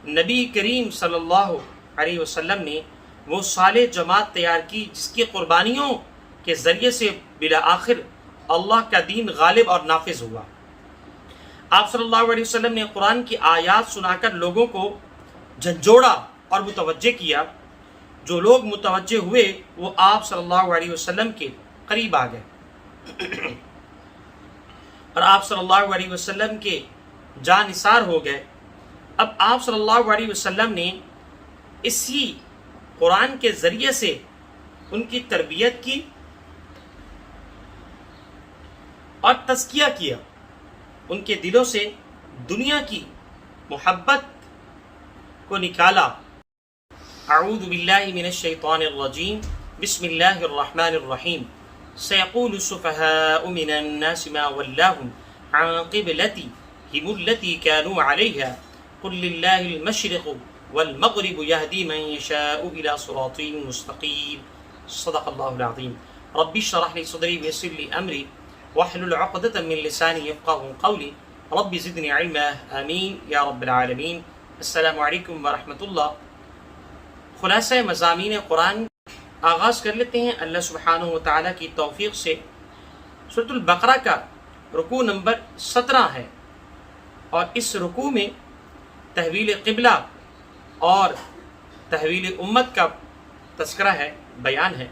نبی کریم صلی اللہ علیہ وسلم نے وہ صالح جماعت تیار کی جس کی قربانیوں کے ذریعے سے بالآخر اللہ کا دین غالب اور نافذ ہوا۔ آپ صلی اللہ علیہ وسلم نے قرآن کی آیات سنا کر لوگوں کو جھنجھوڑا اور متوجہ کیا۔ جو لوگ متوجہ ہوئے وہ آپ صلی اللہ علیہ وسلم کے قریب آ گئے اور آپ صلی اللہ علیہ وسلم کے جانثار ہو گئے۔ اب آپ صلی اللہ علیہ وسلم نے اسی قرآن کے ذریعے سے ان کی تربیت کی اور تزکیہ کیا، ان کے دلوں سے دنیا کی محبت کو نکالا۔ اعوذ باللہ من الشیطان الرجیم، بسم اللہ الرحمن الرحیم۔ سیقول السفہاء من الناس ما ولاہم عن قبلتہم التی کانوا علیہا قل للہ المشرق والمغرب یہدی من یشاء الی صراط مستقیم۔ صدق اللہ العظیم۔ رب اشرح لی صدری ویسر لی امری واحلل عقدۃ من لسانی یفقہوا قولی رب زدنی علما آمین یا رب العالمین۔ السلام علیکم ورحمۃ اللہ۔ خلاصہ مضامین قرآن آغاز کر لیتے ہیں اللہ سبحانہ و تعالیٰ کی توفیق سے۔ سورۃ البقرہ کا رکوع نمبر 17 ہے اور اس رکوع میں تحویل قبلہ اور تحویل امت کا تذکرہ ہے، بیان ہے۔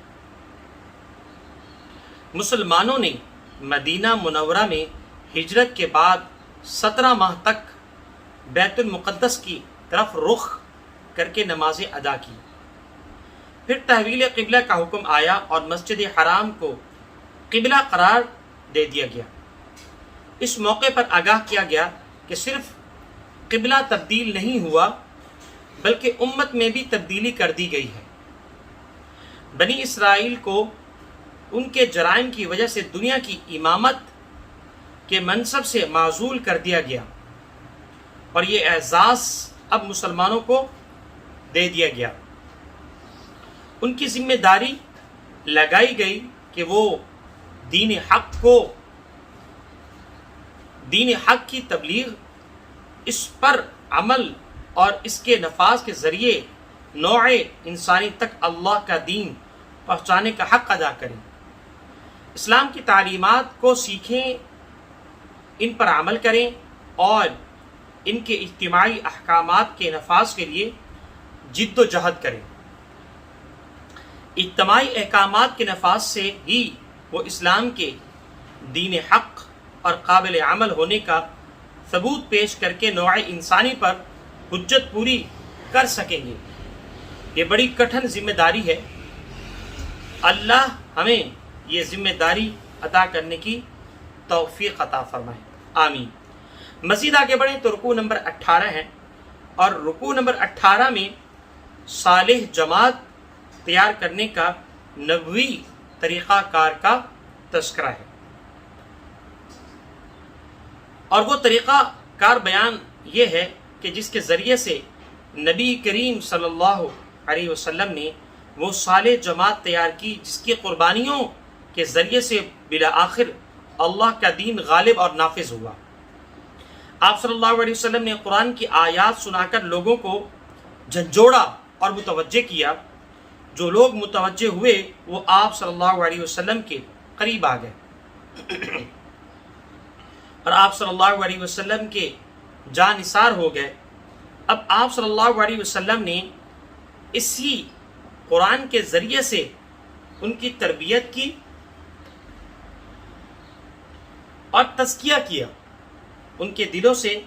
مسلمانوں نے مدینہ منورہ میں ہجرت کے بعد 17 ماہ تک بیت المقدس کی طرف رخ کر کے نمازیں ادا کی۔ پھر تحویل قبلہ کا حکم آیا اور مسجد حرام کو قبلہ قرار دے دیا گیا۔ اس موقع پر آگاہ کیا گیا کہ صرف قبلہ تبدیل نہیں ہوا بلکہ امت میں بھی تبدیلی کر دی گئی ہے۔ بنی اسرائیل کو ان کے جرائم کی وجہ سے دنیا کی امامت کے منصب سے معزول کر دیا گیا اور یہ اعزاز اب مسلمانوں کو دے دیا گیا۔ ان کی ذمہ داری لگائی گئی کہ وہ دین حق کی تبلیغ، اس پر عمل اور اس کے نفاذ کے ذریعے نوع انسانی تک اللہ کا دین پہنچانے کا حق ادا کریں، اسلام کی تعلیمات کو سیکھیں، ان پر عمل کریں اور ان کے اجتماعی احکامات کے نفاذ کے لیے جد و جہد کریں۔ اجتماعی احکامات کے نفاذ سے ہی وہ اسلام کے دین حق اور قابل عمل ہونے کا ثبوت پیش کر کے نوع انسانی پر حجت پوری کر سکیں گے۔ یہ بڑی کٹھن ذمہ داری ہے۔ اللہ ہمیں یہ ذمہ داری ادا کرنے کی توفیق عطا فرمائے، آمین۔ مزید آگے بڑھیں تو رکوع نمبر 18 ہے اور رکوع نمبر 18 میں صالح جماعت تیار کرنے کا نبوی طریقہ کار کا تذکرہ ہے، اور وہ طریقہ کار بیان یہ ہے کہ جس کے ذریعے سے نبی کریم صلی اللہ علیہ وسلم نے وہ صالح جماعت تیار کی جس کی قربانیوں کے ذریعے سے بالآخر اللہ کا دین غالب اور نافذ ہوا۔ آپ صلی اللہ علیہ وسلم نے قرآن کی آیات سنا کر لوگوں کو جھنجھوڑا اور متوجہ کیا۔ جو لوگ متوجہ ہوئے وہ آپ صلی اللہ علیہ وسلم کے قریب آ گئے اور آپ صلی اللہ علیہ وسلم کے جانثار ہو گئے۔ اب آپ صلی اللہ علیہ وسلم نے اسی قرآن کے ذریعے سے ان کی تربیت کی اور تزکیہ کیا، ان کے دلوں سے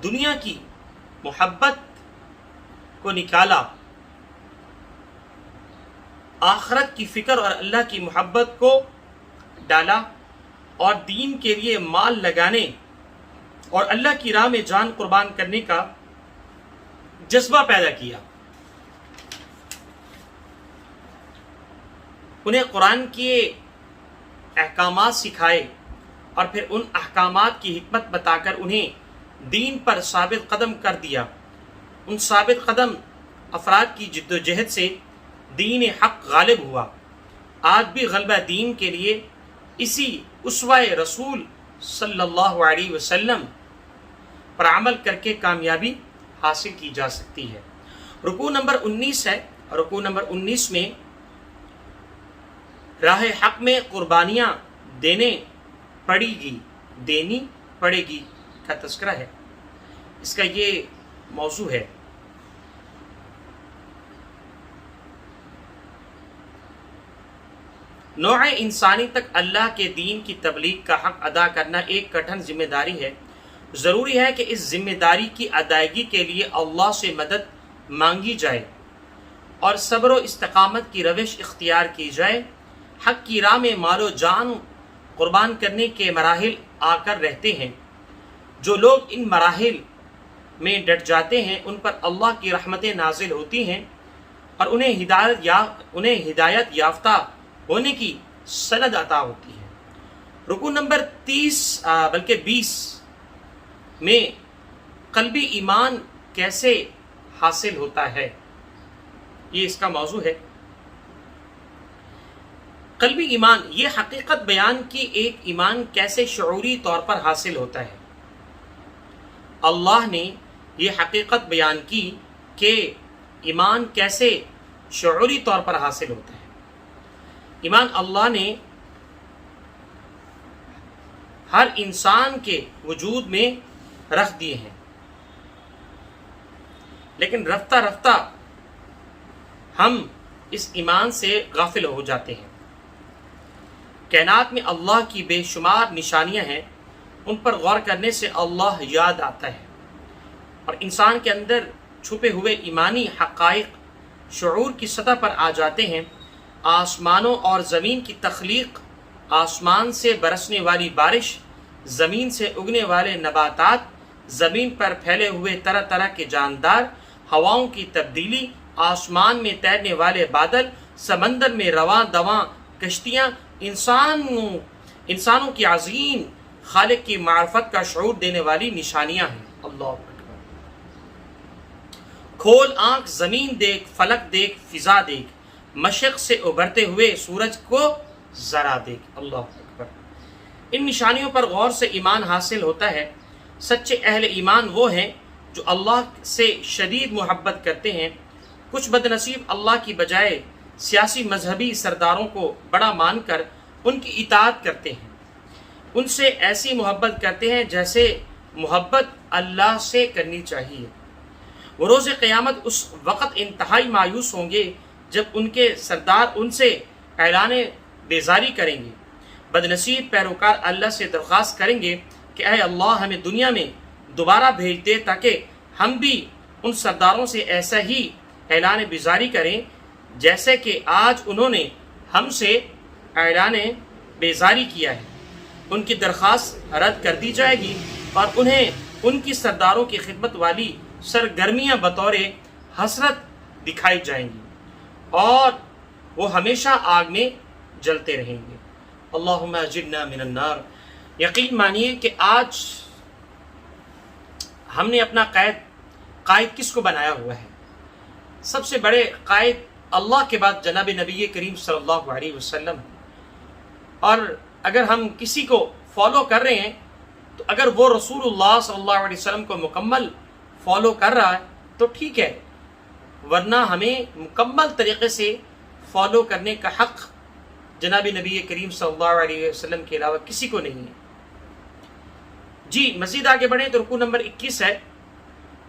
دنیا کی محبت کو نکالا، آخرت کی فکر اور اللہ کی محبت کو ڈالا اور دین کے لیے مال لگانے اور اللہ کی راہ میں جان قربان کرنے کا جذبہ پیدا کیا۔ انہیں قرآن کے احکامات سکھائے اور پھر ان احکامات کی حکمت بتا کر انہیں دین پر ثابت قدم کر دیا۔ ان ثابت قدم افراد کی جد و جہد سے دین حق غالب ہوا۔ آج بھی غلبہ دین کے لیے اسی اسوہ رسول صلی اللہ علیہ وسلم پر عمل کر کے کامیابی حاصل کی جا سکتی ہے۔ رکوع نمبر 19 ہے، رکوع نمبر 19 میں راہ حق میں قربانیاں دینی پڑے گی کا تذکرہ ہے، اس کا یہ موضوع ہے۔ نوع انسانی تک اللہ کے دین کی تبلیغ کا حق ادا کرنا ایک کٹھن ذمہ داری ہے۔ ضروری ہے کہ اس ذمہ داری کی ادائیگی کے لیے اللہ سے مدد مانگی جائے اور صبر و استقامت کی روش اختیار کی جائے۔ حق کی راہ میں مال و جان قربان کرنے کے مراحل آ کر رہتے ہیں۔ جو لوگ ان مراحل میں ڈٹ جاتے ہیں ان پر اللہ کی رحمتیں نازل ہوتی ہیں اور انہیں ہدایت یافتہ ہونے کی سند عطا ہوتی ہے۔ رکوع نمبر 20 میں قلبی ایمان کیسے حاصل ہوتا ہے، یہ اس کا موضوع ہے۔ قلبی ایمان، یہ حقیقت بیان کی ایک ایمان کیسے شعوری طور پر حاصل ہوتا ہے۔ اللہ نے یہ حقیقت بیان کی کہ ایمان کیسے شعوری طور پر حاصل ہوتا ہے۔ ایمان اللہ نے ہر انسان کے وجود میں رکھ دیے ہیں، لیکن رفتہ رفتہ ہم اس ایمان سے غافل ہو جاتے ہیں۔ کائنات میں اللہ کی بے شمار نشانیاں ہیں، ان پر غور کرنے سے اللہ یاد آتا ہے اور انسان کے اندر چھپے ہوئے ایمانی حقائق شعور کی سطح پر آ جاتے ہیں۔ آسمانوں اور زمین کی تخلیق، آسمان سے برسنے والی بارش، زمین سے اگنے والے نباتات، زمین پر پھیلے ہوئے طرح طرح کے جاندار، ہواؤں کی تبدیلی، آسمان میں تیرنے والے بادل، سمندر میں رواں دواں کشتیاں، انسانوں کی عظیم خالق کی معرفت کا شعور دینے والی نشانیاں ہیں۔ اللہ اکبر۔ کھول آنکھ، زمین دیکھ، فلک دیکھ، فضا دیکھ، مشرق سے ابھرتے ہوئے سورج کو ذرا دیکھ۔ اللہ اکبر۔ ان نشانیوں پر غور سے ایمان حاصل ہوتا ہے۔ سچے اہل ایمان وہ ہیں جو اللہ سے شدید محبت کرتے ہیں۔ کچھ بد نصیب اللہ کی بجائے سیاسی مذہبی سرداروں کو بڑا مان کر ان کی اطاعت کرتے ہیں، ان سے ایسی محبت کرتے ہیں جیسے محبت اللہ سے کرنی چاہیے۔ وہ روز قیامت اس وقت انتہائی مایوس ہوں گے جب ان کے سردار ان سے اعلان بیزاری کریں گے۔ بد نصیب پیروکار اللہ سے درخواست کریں گے کہ اے اللہ ہمیں دنیا میں دوبارہ بھیج دے تاکہ ہم بھی ان سرداروں سے ایسا ہی اعلان بیزاری کریں جیسے کہ آج انہوں نے ہم سے اعلان بیزاری کیا ہے۔ ان کی درخواست رد کر دی جائے گی اور انہیں ان کی سرداروں کی خدمت والی سرگرمیاں بطور حسرت دکھائی جائیں گی اور وہ ہمیشہ آگ میں جلتے رہیں گے۔ اللہم اجرنا من النار۔ یقین مانیے کہ آج ہم نے اپنا قائد کس کو بنایا ہوا ہے؟ سب سے بڑے قائد اللہ کے بعد جناب نبی کریم صلی اللہ علیہ وسلم، اور اگر ہم کسی کو فالو کر رہے ہیں تو اگر وہ رسول اللہ صلی اللہ علیہ وسلم کو مکمل فالو کر رہا ہے تو ٹھیک ہے، ورنہ ہمیں مکمل طریقے سے فالو کرنے کا حق جناب نبی کریم صلی اللہ علیہ وسلم کے علاوہ کسی کو نہیں ہے۔ جی مزید آگے بڑھیں تو رکوع نمبر 21 ہے،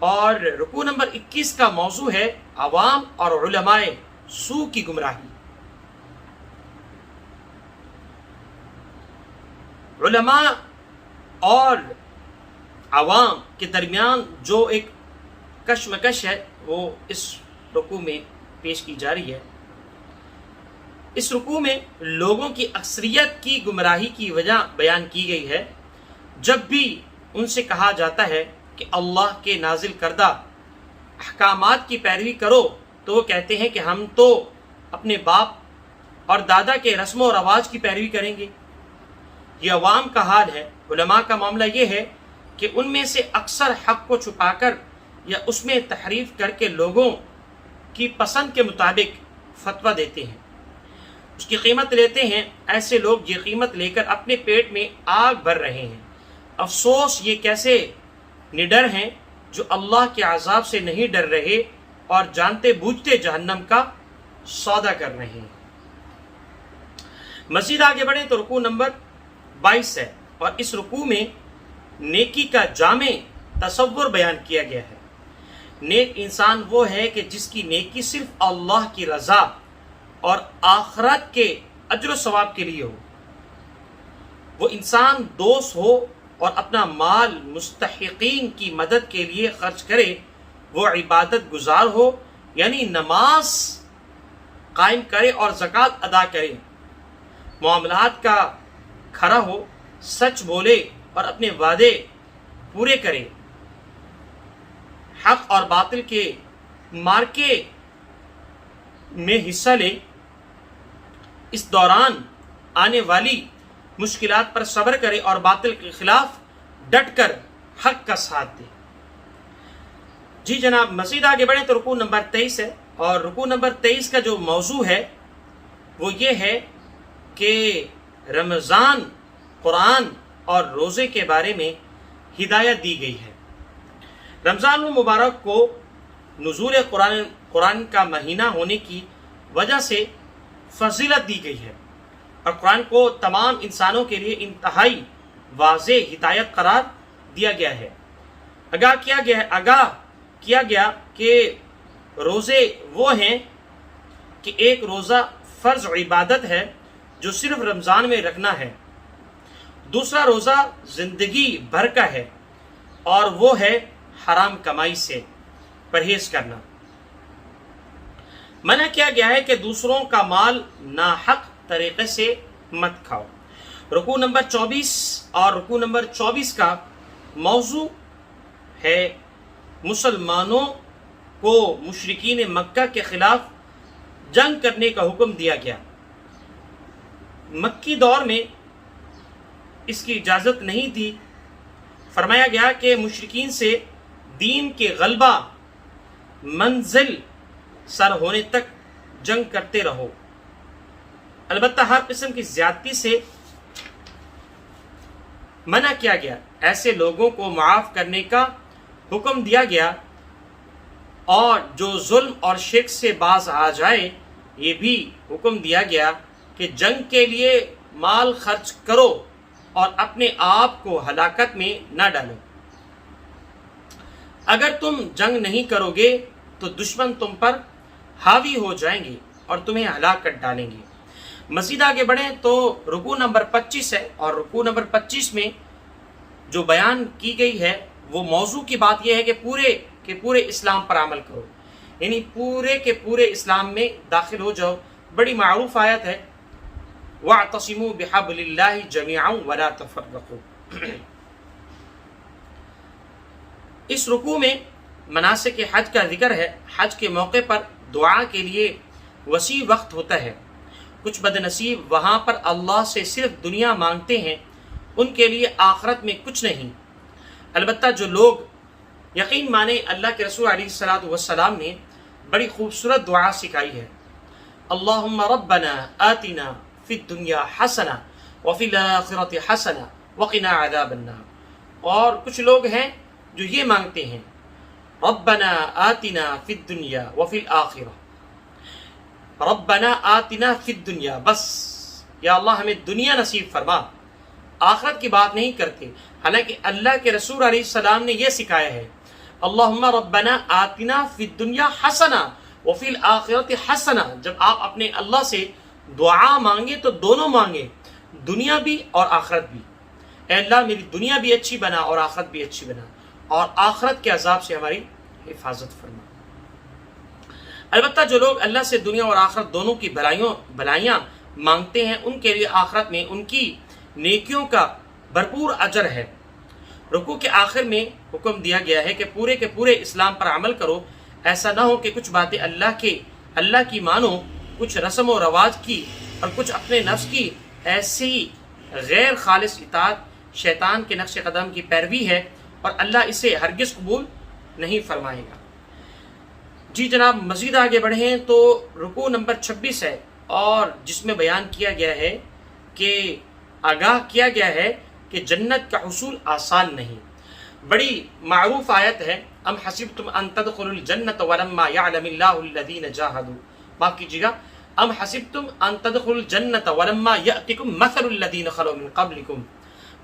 اور رکوع نمبر 21 کا موضوع ہے عوام اور علماء سو کی گمراہی۔ علماء اور عوام کے درمیان جو ایک کشمکش ہے وہ اس رکوع میں پیش کی جا رہی ہے۔ اس رکوع میں لوگوں کی اکثریت کی گمراہی کی وجہ بیان کی گئی ہے۔ جب بھی ان سے کہا جاتا ہے کہ اللہ کے نازل کردہ احکامات کی پیروی کرو تو وہ کہتے ہیں کہ ہم تو اپنے باپ اور دادا کے رسم و رواج کی پیروی کریں گے۔ یہ عوام کا حال ہے۔ علماء کا معاملہ یہ ہے کہ ان میں سے اکثر حق کو چھپا کر یا اس میں تحریف کر کے لوگوں کی پسند کے مطابق فتویٰ دیتے ہیں، اس کی قیمت لیتے ہیں۔ ایسے لوگ یہ قیمت لے کر اپنے پیٹ میں آگ بھر رہے ہیں۔ افسوس یہ کیسے نڈر ہیں جو اللہ کے عذاب سے نہیں ڈر رہے اور جانتے بوجھتے جہنم کا سودا کر رہے ہیں۔ مزید آگے بڑھیں تو رکوع نمبر 22 ہے، اور اس رکوع میں نیکی کا جامع تصور بیان کیا گیا ہے۔ نیک انسان وہ ہے کہ جس کی نیکی صرف اللہ کی رضا اور آخرت کے اجر و ثواب کے لیے ہو۔ وہ انسان دوست ہو اور اپنا مال مستحقین کی مدد کے لیے خرچ کرے، وہ عبادت گزار ہو یعنی نماز قائم کرے اور زکوٰۃ ادا کرے، معاملات کا کھرا ہو، سچ بولے اور اپنے وعدے پورے کرے، حق اور باطل کے مارکے میں حصہ لے، اس دوران آنے والی مشکلات پر صبر کرے اور باطل کے خلاف ڈٹ کر حق کا ساتھ دے۔ جی جناب، مزید آگے بڑھیں تو رکوع نمبر 23 ہے، اور رکوع نمبر 23 کا جو موضوع ہے وہ یہ ہے کہ رمضان، قرآن اور روزے کے بارے میں ہدایت دی گئی ہے۔ رمضان المبارک کو نزول قرآن کا مہینہ ہونے کی وجہ سے فضیلت دی گئی ہے، اور قرآن کو تمام انسانوں کے لیے انتہائی واضح ہدایت قرار دیا گیا ہے۔ آگاہ کیا گیا کہ روزے وہ ہیں کہ ایک روزہ فرض عبادت ہے جو صرف رمضان میں رکھنا ہے، دوسرا روزہ زندگی بھر کا ہے اور وہ ہے حرام کمائی سے پرہیز کرنا۔ منع کیا گیا ہے کہ دوسروں کا مال ناحق طریقے سے مت کھاؤ۔ رکوع نمبر 24 اور رکوع نمبر 24 کا موضوع ہے مسلمانوں کو مشرکین مکہ کے خلاف جنگ کرنے کا حکم دیا گیا۔ مکی دور میں اس کی اجازت نہیں تھی، فرمایا گیا کہ مشرکین سے دین کے غلبہ منزل سر ہونے تک جنگ کرتے رہو، البتہ ہر قسم کی زیادتی سے منع کیا گیا۔ ایسے لوگوں کو معاف کرنے کا حکم دیا گیا، اور جو ظلم اور شرک سے باز آ جائے یہ بھی حکم دیا گیا کہ جنگ کے لیے مال خرچ کرو اور اپنے آپ کو ہلاکت میں نہ ڈالو۔ اگر تم جنگ نہیں کرو گے تو دشمن تم پر حاوی ہو جائیں گے اور تمہیں ہلاک کر ڈالیں گے۔ مزید آگے بڑھیں تو رکوع نمبر 25 ہے، اور رکوع نمبر 25 میں جو بیان کی گئی ہے وہ موضوع کی بات یہ ہے کہ پورے اسلام پر عمل کرو، یعنی پورے کے پورے اسلام میں داخل ہو جاؤ۔ بڑی معروف آیت ہے، وَاعْتَصِمُوا بِحَبْلِ اللَّهِ جَمِيعًا وَلَا تَفَرَّقُوا۔ اس رکوع میں مناسک حج کا ذکر ہے۔ حج کے موقع پر دعا کے لیے وسیع وقت ہوتا ہے۔ کچھ بد نصیب وہاں پر اللہ سے صرف دنیا مانگتے ہیں، ان کے لیے آخرت میں کچھ نہیں۔ البتہ جو لوگ یقین مانے، اللہ کے رسول علیہ السلام نے بڑی خوبصورت دعا سکھائی ہے، اللہم ربنا آتنا فی الدنیا حسنہ وفی الآخرۃ حسنہ وقنا عذاب النار۔ اور کچھ لوگ ہیں جو یہ مانگتے ہیں، ربنا آتنا فی الدنیا وفی الآخرہ، ربنا آتنا فی الدنیا، بس یا اللہ ہمیں دنیا نصیب فرما، آخرت کی بات نہیں کرتے۔ حالانکہ اللہ کے رسول علیہ السلام نے یہ سکھایا ہے، اللہم ربنا آتنا فی الدنیا حسنہ وفی الآخرۃ حسنہ۔ جب آپ اپنے اللہ سے دعا مانگے تو دونوں مانگے، دنیا بھی اور آخرت بھی۔ اے اللہ میری دنیا بھی اچھی بنا اور آخرت بھی اچھی بنا، اور آخرت کے عذاب سے ہماری حفاظت فرما۔ البتہ جو لوگ اللہ سے دنیا اور آخرت دونوں کی بھلائیاں مانگتے ہیں، ان کے لیے آخرت میں ان کی نیکیوں کا بھرپور اجر ہے۔ رکوع کے آخر میں حکم دیا گیا ہے کہ پورے اسلام پر عمل کرو، ایسا نہ ہو کہ کچھ باتیں اللہ کی مانو، کچھ رسم و رواج کی اور کچھ اپنے نفس کی ایسی غیر خالص اطاعت شیطان کے نقش قدم کی پیروی ہے، اور اللہ اسے ہرگز قبول نہیں فرمائے گا۔ جی جناب، مزید آگے بڑھیں تو رکوع نمبر 26 ہے، اور جس میں بیان کیا گیا ہے کہ آگاہ کیا گیا ہے کہ جنت کا حصول آسان نہیں، بڑی معروف آیت ہے، ام حسبتم ان تدخلوا الجنۃ ولما يعلم الله الذين جاهدوا، معاف کیجیے گا، ام حسبتم ان تدخلوا الجنۃ ولما يأتكم مثل الذين خلوا من قبلكم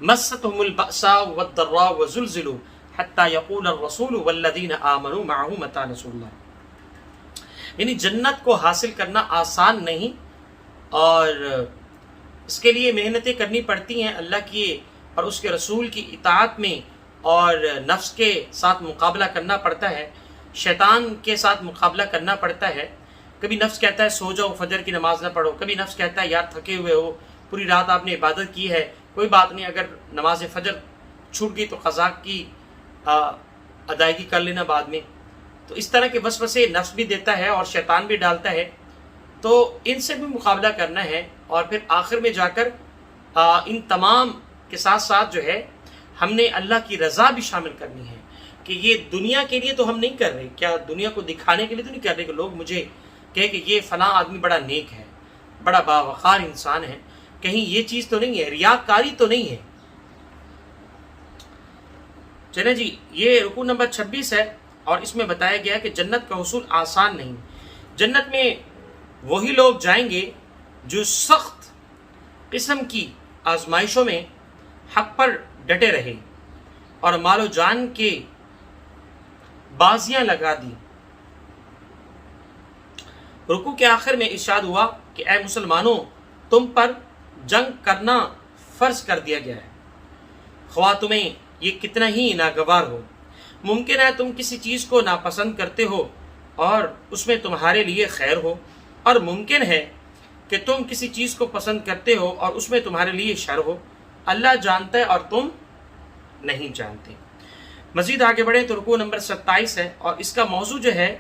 مستهم البأساء والضراء وزلزلوا حتى يقول الرسول والذين آمنوا معه متى نصر الله، یعنی جنت کو حاصل کرنا آسان نہیں، اور اس کے لیے محنتیں کرنی پڑتی ہیں اللہ کی اور اس کے رسول کی اطاعت میں، اور نفس کے ساتھ مقابلہ کرنا پڑتا ہے، شیطان کے ساتھ مقابلہ کرنا پڑتا ہے۔ کبھی نفس کہتا ہے سو جاؤ، فجر کی نماز نہ پڑھو، کبھی نفس کہتا ہے یار تھکے ہوئے ہو، پوری رات آپ نے عبادت کی ہے، کوئی بات نہیں، اگر نماز فجر چھوٹ گئی تو قضا کی ادائیگی کر لینا بعد میں۔ تو اس طرح کے وسوسے نفس بھی دیتا ہے اور شیطان بھی ڈالتا ہے، تو ان سے بھی مقابلہ کرنا ہے، اور پھر آخر میں جا کر ان تمام کے ساتھ ساتھ جو ہے ہم نے اللہ کی رضا بھی شامل کرنی ہے، کہ یہ دنیا کے لیے تو ہم نہیں کر رہے، کیا دنیا کو دکھانے کے لیے تو نہیں کر رہے کہ لوگ مجھے کہے کہ یہ فلاں آدمی بڑا نیک ہے، بڑا باوقار انسان ہے، کہیں یہ چیز تو نہیں ہے، ریاکاری تو نہیں ہے۔ چلیں جی، یہ رکوع نمبر 26 ہے، اور اس میں بتایا گیا کہ جنت کا حصول آسان نہیں۔ جنت میں وہی لوگ جائیں گے جو سخت قسم کی آزمائشوں میں حق پر ڈٹے رہے اور مال و جان کے بازیاں لگا دی۔ رکوع کے آخر میں ارشاد ہوا کہ اے مسلمانوں، تم پر جنگ کرنا فرض کر دیا گیا ہے، خواہ تمہیں یہ کتنا ہی ناگوار ہو۔ ممکن ہے تم کسی چیز کو ناپسند کرتے ہو اور اس میں تمہارے لیے خیر ہو، اور ممکن ہے کہ تم کسی چیز کو پسند کرتے ہو اور اس میں تمہارے لیے شر ہو۔ اللہ جانتا ہے اور تم نہیں جانتے۔ مزید آگے بڑھیں تو رکوع نمبر 27 ہے، اور اس کا موضوع جو ہے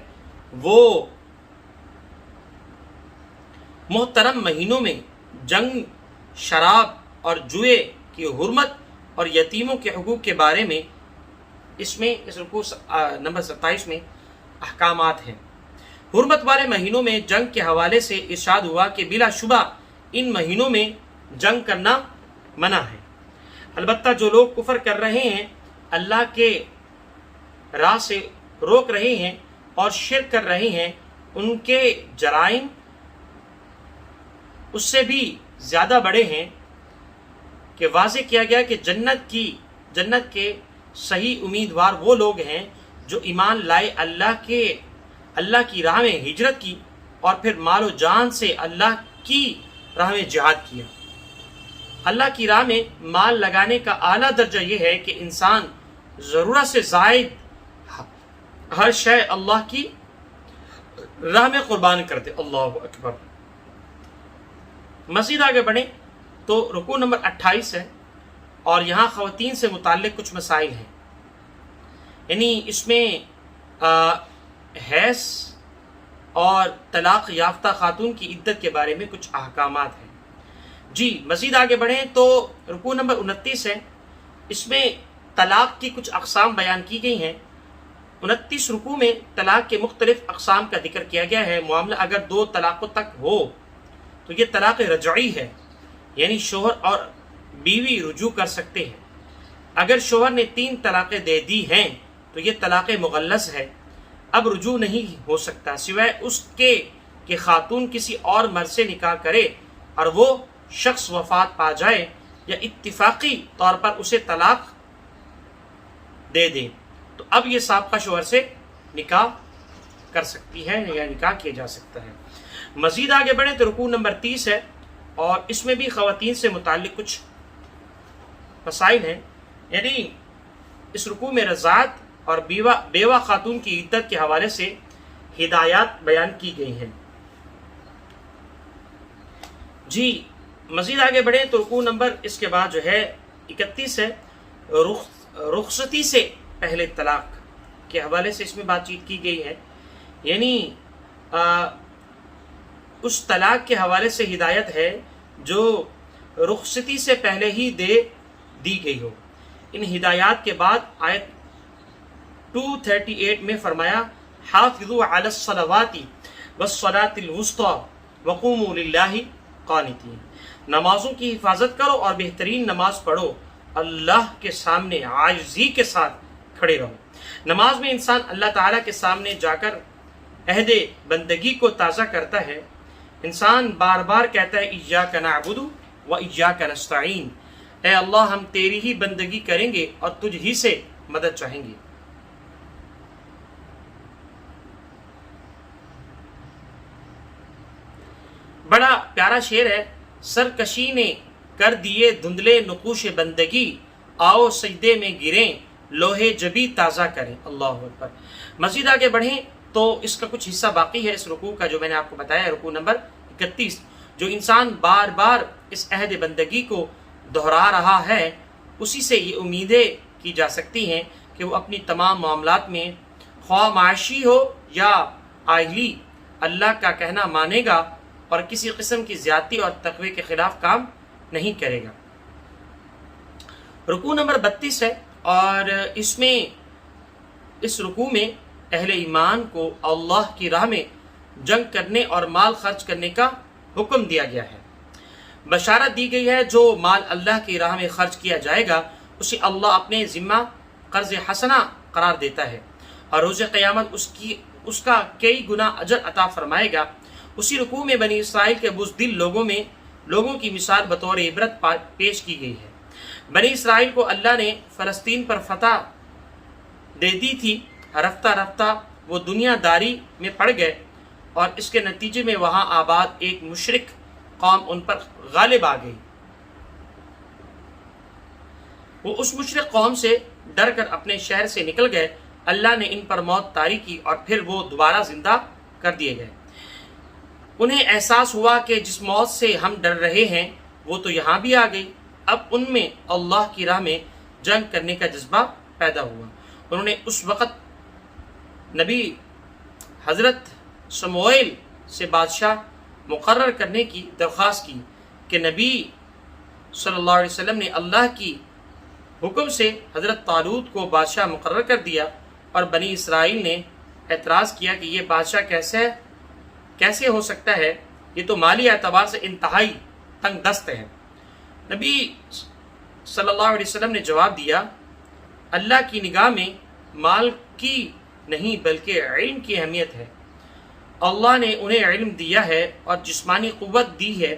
وہ محترم مہینوں میں جنگ، شراب اور جوئے کی حرمت اور یتیموں کے حقوق کے بارے میں اس رکوع نمبر 27 میں احکامات ہیں۔ حرمت والے مہینوں میں جنگ کے حوالے سے ارشاد ہوا کہ بلا شبہ ان مہینوں میں جنگ کرنا منع ہے، البتہ جو لوگ کفر کر رہے ہیں، اللہ کے راہ سے روک رہے ہیں اور شرک کر رہے ہیں، ان کے جرائم اس سے بھی زیادہ بڑے ہیں، کہ واضح کیا گیا کہ جنت کے صحیح امیدوار وہ لوگ ہیں جو ایمان لائے، اللہ کی راہ میں ہجرت کی، اور پھر مال و جان سے اللہ کی راہ میں جہاد کیا۔ اللہ کی راہ میں مال لگانے کا اعلیٰ درجہ یہ ہے کہ انسان ضرورت سے زائد ہر شے اللہ کی راہ میں قربان کر دے۔ اللہ اکبر۔ مزید آگے بڑھیں تو رکوع نمبر 28 ہے، اور یہاں خواتین سے متعلق کچھ مسائل ہیں، یعنی اس میں حیض اور طلاق یافتہ خاتون کی عدت کے بارے میں کچھ احکامات ہیں۔ جی مزید آگے بڑھیں تو رکوع نمبر 29 ہے، اس میں طلاق کی کچھ اقسام بیان کی گئی ہیں۔ 29 رکوع میں طلاق کے مختلف اقسام کا ذکر کیا گیا ہے۔ معاملہ اگر 2 طلاقوں تک ہو تو یہ طلاق رجعی ہے، یعنی شوہر اور بیوی رجوع کر سکتے ہیں۔ اگر شوہر نے 3 طلاقیں دے دی ہیں تو یہ طلاق مغلظ ہے، اب رجوع نہیں ہو سکتا سوائے اس کے کہ خاتون کسی اور مرد سے نکاح کرے اور وہ شخص وفات پا جائے یا اتفاقی طور پر اسے طلاق دے دے، تو اب یہ سابقہ شوہر سے نکاح کر سکتی ہے یا نکاح کیا جا سکتا ہے۔ مزید آگے بڑھیں تو رکوع نمبر 30 ہے، اور اس میں بھی خواتین سے متعلق کچھ مسائل ہیں، یعنی اس رکوع میں رضاعت اور بیوہ خاتون کی عدت کے حوالے سے ہدایات بیان کی گئی ہیں۔ جی مزید آگے بڑھیں تو رکوع نمبر اس کے بعد جو ہے 31 ہے، رخصتی سے پہلے طلاق کے حوالے سے اس میں بات چیت کی گئی ہے، یعنی اس طلاق کے حوالے سے ہدایت ہے جو رخصتی سے پہلے ہی دی گئی ہو۔ ان ہدایات کے بعد آیت 238 میں فرمایا حافظوا علی الصلوات والصلاة الوسطى وقوموا للہ قانتین، نمازوں کی حفاظت کرو اور بہترین نماز پڑھو، اللہ کے سامنے عاجزی کے ساتھ کھڑے رہو۔ نماز میں انسان اللہ تعالیٰ کے سامنے جا کر عہد بندگی کو تازہ کرتا ہے۔ انسان بار بار کہتا ہے ایاک نعبد و ایاک نستعین، اے اللہ ہم تیری ہی بندگی کریں گے اور تجھ ہی سے مدد چاہیں گے۔ بڑا پیارا شعر ہے، سرکشی نے کر دیے دھندلے نقوش بندگی، آؤ سجدے میں گریں لوہے جبی تازہ کریں۔ اللہ اکبر۔ مزید آگے بڑھیں تو اس کا کچھ حصہ باقی ہے اس رکوع کا جو میں نے آپ کو بتایا، رکوع نمبر 31۔ جو انسان بار بار اس عہد بندگی کو دہرا رہا ہے، اسی سے یہ امیدیں کی جا سکتی ہیں کہ وہ اپنی تمام معاملات میں خواہ معاشی ہو یا عائلی اللہ کا کہنا مانے گا اور کسی قسم کی زیادتی اور تقوی کے خلاف کام نہیں کرے گا۔ رکوع نمبر 32 ہے اور اس رکوع میں اہل ایمان کو اللہ کی راہ میں جنگ کرنے اور مال خرچ کرنے کا حکم دیا گیا ہے۔ بشارت دی گئی ہے جو مال اللہ کی راہ میں خرچ کیا جائے گا اسے اللہ اپنے ذمہ قرض حسنہ قرار دیتا ہے اور روز قیامت اس کا کئی گنا اجر عطا فرمائے گا۔ اسی رکوع میں بنی اسرائیل کے بزدل لوگوں کی مثال بطور عبرت پیش کی گئی ہے۔ بنی اسرائیل کو اللہ نے فلسطین پر فتح دے دی تھی، رفتہ رفتہ وہ دنیا داری میں پڑ گئے اور اس کے نتیجے میں وہاں آباد ایک مشرک قوم ان پر غالب آ گئی۔ وہ اس مشرک قوم سے ڈر کر اپنے شہر سے نکل گئے، اللہ نے ان پر موت طاری کی اور پھر وہ دوبارہ زندہ کر دیے گئے۔ انہیں احساس ہوا کہ جس موت سے ہم ڈر رہے ہیں وہ تو یہاں بھی آ گئی۔ اب ان میں اللہ کی راہ میں جنگ کرنے کا جذبہ پیدا ہوا۔ انہوں نے اس وقت نبی حضرت سموئیل سے بادشاہ مقرر کرنے کی درخواست کی کہ نبی صلی اللہ علیہ وسلم نے اللہ کی حکم سے حضرت طالوت کو بادشاہ مقرر کر دیا اور بنی اسرائیل نے اعتراض کیا کہ یہ بادشاہ کیسے ہو سکتا ہے، یہ تو مالی اعتبار سے انتہائی تنگ دست ہے۔ نبی صلی اللہ علیہ وسلم نے جواب دیا، اللہ کی نگاہ میں مال کی نہیں بلکہ علم کی اہمیت ہے۔ اللہ نے انہیں علم دیا ہے اور جسمانی قوت دی ہے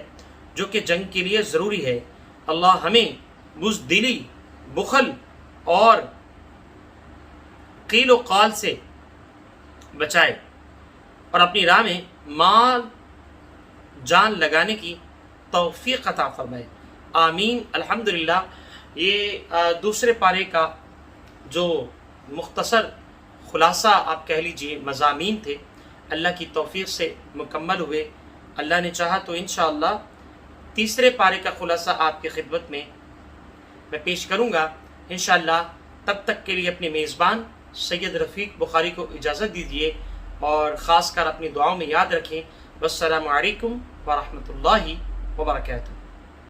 جو کہ جنگ کے لیے ضروری ہے۔ اللہ ہمیں بزدلی، بخل اور قیل و قال سے بچائے اور اپنی راہ میں مال جان لگانے کی توفیق عطا فرمائے، آمین۔ الحمدللہ۔ یہ دوسرے پارے کا جو مختصر خلاصہ آپ کہہ لیجئے مضامین تھے، اللہ کی توفیق سے مکمل ہوئے۔ اللہ نے چاہا تو انشاءاللہ تیسرے پارے کا خلاصہ آپ کی خدمت میں پیش کروں گا انشاءاللہ۔ تب تک کے لیے اپنے میزبان سید رفیق بخاری کو اجازت دیجیے اور خاص کر اپنی دعاؤں میں یاد رکھیں۔ والسلام علیکم ورحمۃ اللہ وبرکاتہ۔